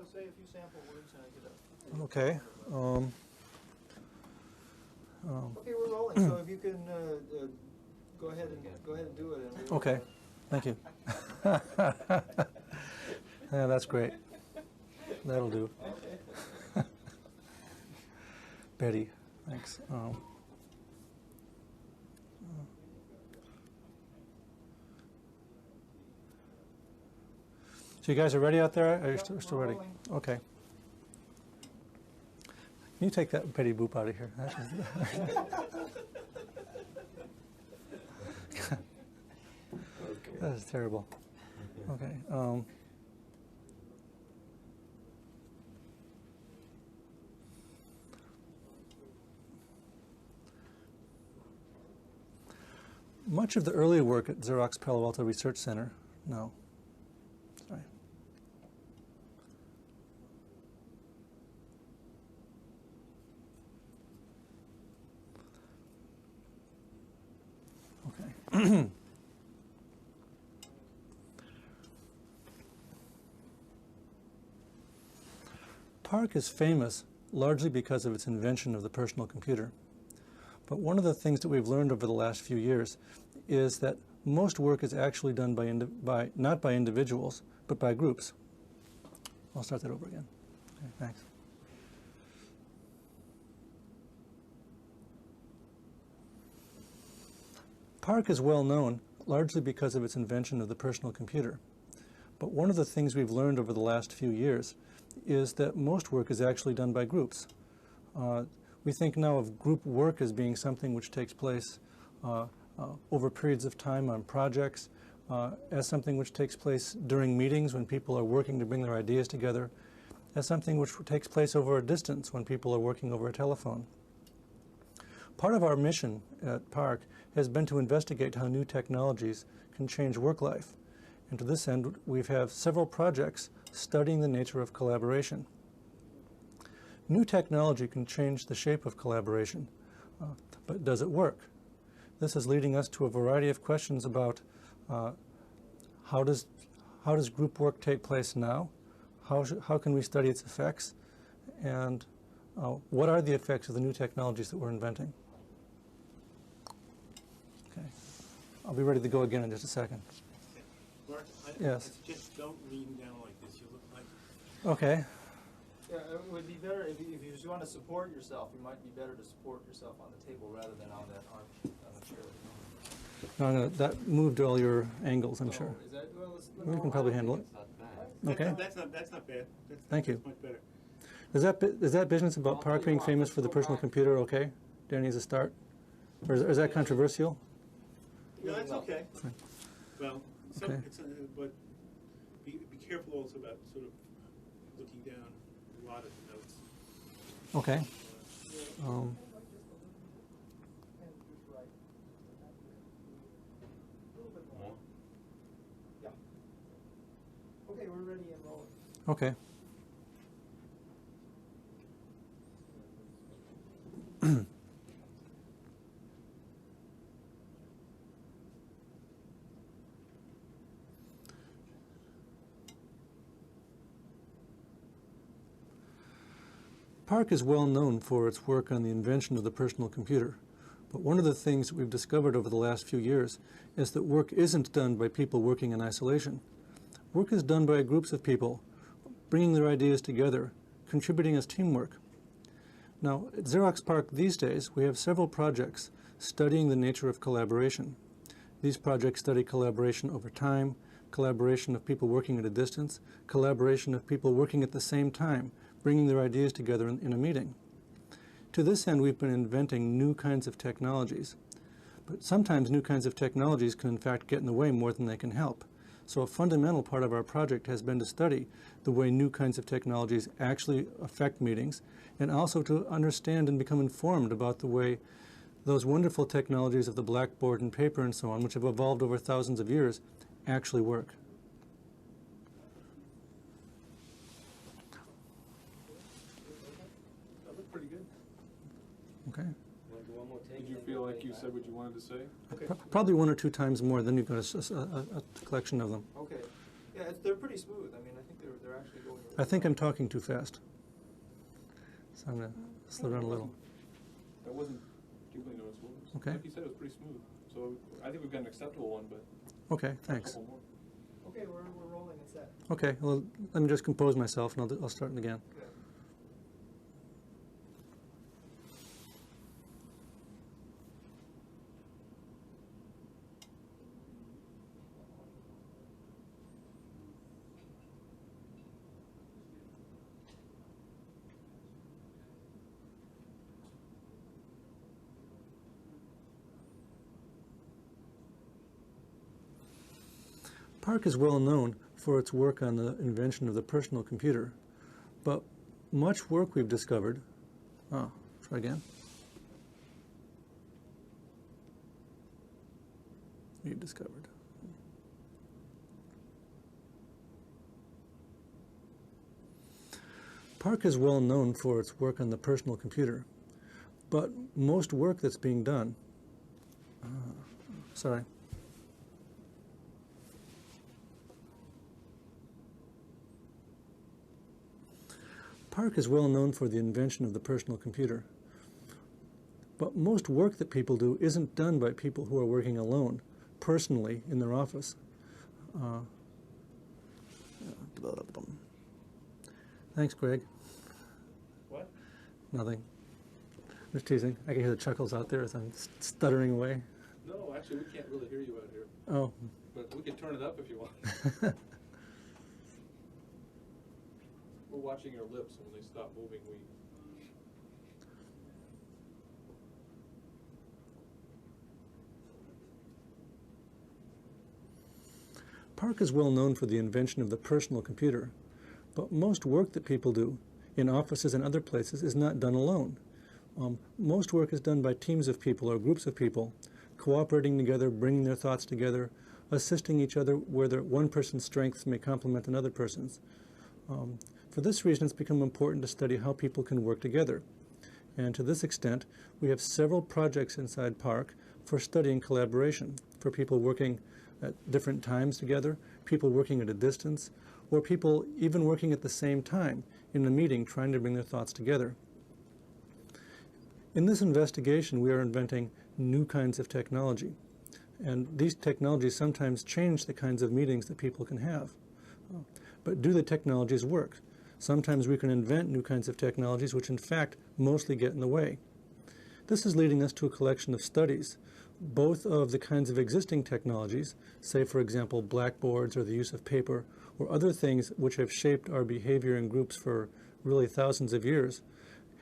say a few sample words and I get Okay. Okay, we're rolling. So if you can go ahead and do it. And Okay. Thank you. Yeah, that's great. That'll do. Betty, thanks. So you guys are ready out there? Are you still ready? Rolling. Okay. Can you take that Betty Boop out of here? That is terrible. Okay. Much of the early work at Xerox Palo Alto Research Center, no. Sorry. Okay. PARC is famous largely because of its invention of the personal computer. But one of the things that we've learned over the last few years is that most work is actually done by not by individuals, but by groups. I'll start that over again. Okay, thanks. PARC is well known largely because of its invention of the personal computer. But one of the things we've learned over the last few years is that most work is actually done by groups. We think now of group work as being something which takes place over periods of time on projects, as something which takes place during meetings when people are working to bring their ideas together, as something which takes place over a distance when people are working over a telephone. Part of our mission at PARC has been to investigate how new technologies can change work life. And to this end, we have several projects studying the nature of collaboration. New technology can change the shape of collaboration, but does it work? This is leading us to a variety of questions about how does group work take place now? How can we study its effects? And what are the effects of the new technologies that we're inventing? Okay. I'll be ready to go again in just a second. Mark, Yes. I suggest don't lean down like this. You look like... Okay. Yeah, it would be better if you just want to support yourself. It might be better to support yourself on the table rather than on that arm on the chair. No, that moved all your angles, I'm So, sure. Is that, well, We can probably handle it. Okay. That's not bad. Thank you. That's much better. Is that business about PARC being famous for the personal computer okay? Danny, as a start? Or is that controversial? No, that's okay. Well, Okay. but be careful also about sort of looking down a lot of the notes. Okay. Yeah. Okay, we're ready and rolling. Okay. PARC is well known for its work on the invention of the personal computer. But one of the things that we've discovered over the last few years is that work isn't done by people working in isolation. Work is done by groups of people, bringing their ideas together, contributing as teamwork. Now, at Xerox PARC these days, we have several projects studying the nature of collaboration. These projects study collaboration over time, collaboration of people working at a distance, collaboration of people working at the same time, bringing their ideas together in a meeting. To this end, we've been inventing new kinds of technologies. But sometimes new kinds of technologies can in fact get in the way more than they can help. So a fundamental part of our project has been to study the way new kinds of technologies actually affect meetings, and also to understand and become informed about the way those wonderful technologies of the blackboard and paper and so on, which have evolved over thousands of years, actually work. That looked pretty good. Okay. Want to do one more take? Did you feel like you said what you wanted to say? Okay. Probably one or two times more, then you've got a collection of them. Okay. Yeah, they're pretty smooth. I mean, I think they're they're actually going. I think I'm talking too fast. So I'm going to slow down a little. That wasn't particularly noticeable. Okay. Like you said, it was pretty smooth. So I think we've got an acceptable one, but Okay, a thanks. couple more. Okay, we're rolling and set. Okay, well, let me just compose myself and I'll start it again. Good. PARC is well known for its work on the invention of the personal computer, but much work we've discovered, try again. We've discovered. PARC is well known for its work on the personal computer, but most work that's being done, sorry. PARC is well known for the invention of the personal computer, but most work that people do isn't done by people who are working alone, personally, in their office. Thanks, Greg. What? Nothing. Just teasing. I can hear the chuckles out there as I'm stuttering away. No, actually, we can't really hear you out here. Oh. But we can turn it up if you want. We're watching your lips, and when they stop moving, we... PARC is well known for the invention of the personal computer, but most work that people do in offices and other places is not done alone. Most work is done by teams of people or groups of people, cooperating together, bringing their thoughts together, assisting each other where one person's strengths may complement another person's. For this reason, it's become important to study how people can work together. And to this extent, we have several projects inside PARC for studying collaboration, for people working at different times together, people working at a distance, or people even working at the same time in a meeting trying to bring their thoughts together. In this investigation, we are inventing new kinds of technology. And these technologies sometimes change the kinds of meetings that people can have. But do the technologies work? Sometimes we can invent new kinds of technologies which in fact mostly get in the way. This is leading us to a collection of studies, both of the kinds of existing technologies, say for example blackboards or the use of paper, or other things which have shaped our behavior in groups for really thousands of years,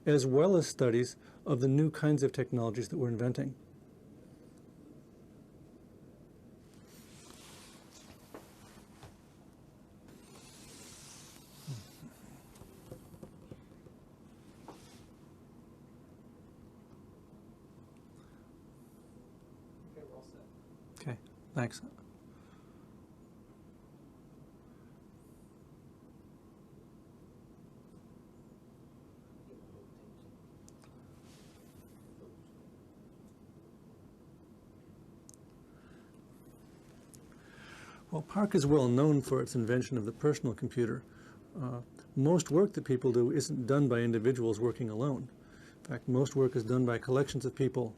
as well as studies of the new kinds of technologies that we're inventing. Okay, thanks. Well, PARC is well known for its invention of the personal computer. Most work that people do isn't done by individuals working alone. In fact, most work is done by collections of people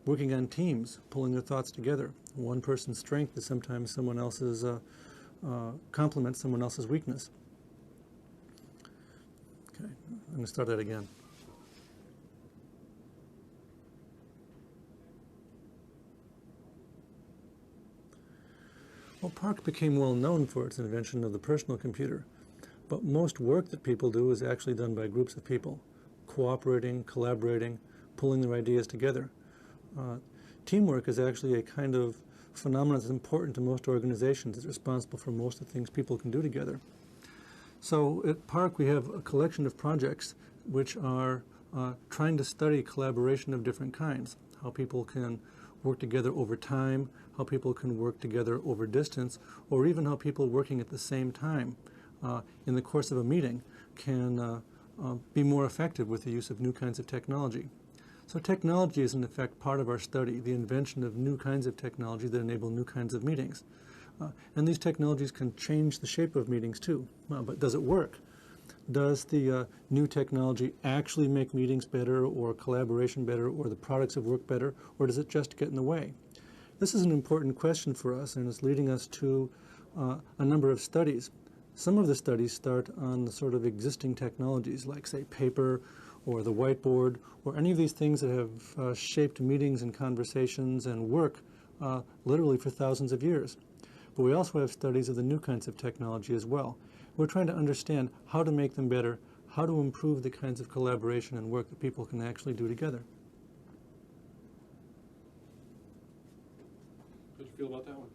working on teams, pulling their thoughts together. One person's strength is sometimes someone else's complement, someone else's weakness. Okay, I'm going to start that again. Well, PARC became well known for its invention of the personal computer, but most work that people do is actually done by groups of people, cooperating, collaborating, pulling their ideas together. Teamwork is actually a kind of phenomenon that's important to most organizations. It's responsible for most of the things people can do together. So at PARC we have a collection of projects which are trying to study collaboration of different kinds, how people can work together over time, how people can work together over distance, or even how people working at the same time in the course of a meeting can be more effective with the use of new kinds of technology. So technology is in effect part of our study, the invention of new kinds of technology that enable new kinds of meetings. And these technologies can change the shape of meetings too. But does it work? Does the new technology actually make meetings better or collaboration better or the products of work better, or does it just get in the way? This is an important question for us, and it's leading us to a number of studies. Some of the studies start on the sort of existing technologies like, say, paper or the whiteboard or any of these things that have shaped meetings and conversations and work literally for thousands of years. But we also have studies of the new kinds of technology as well. We're trying to understand how to make them better, how to improve the kinds of collaboration and work that people can actually do together. How'd you feel about that one?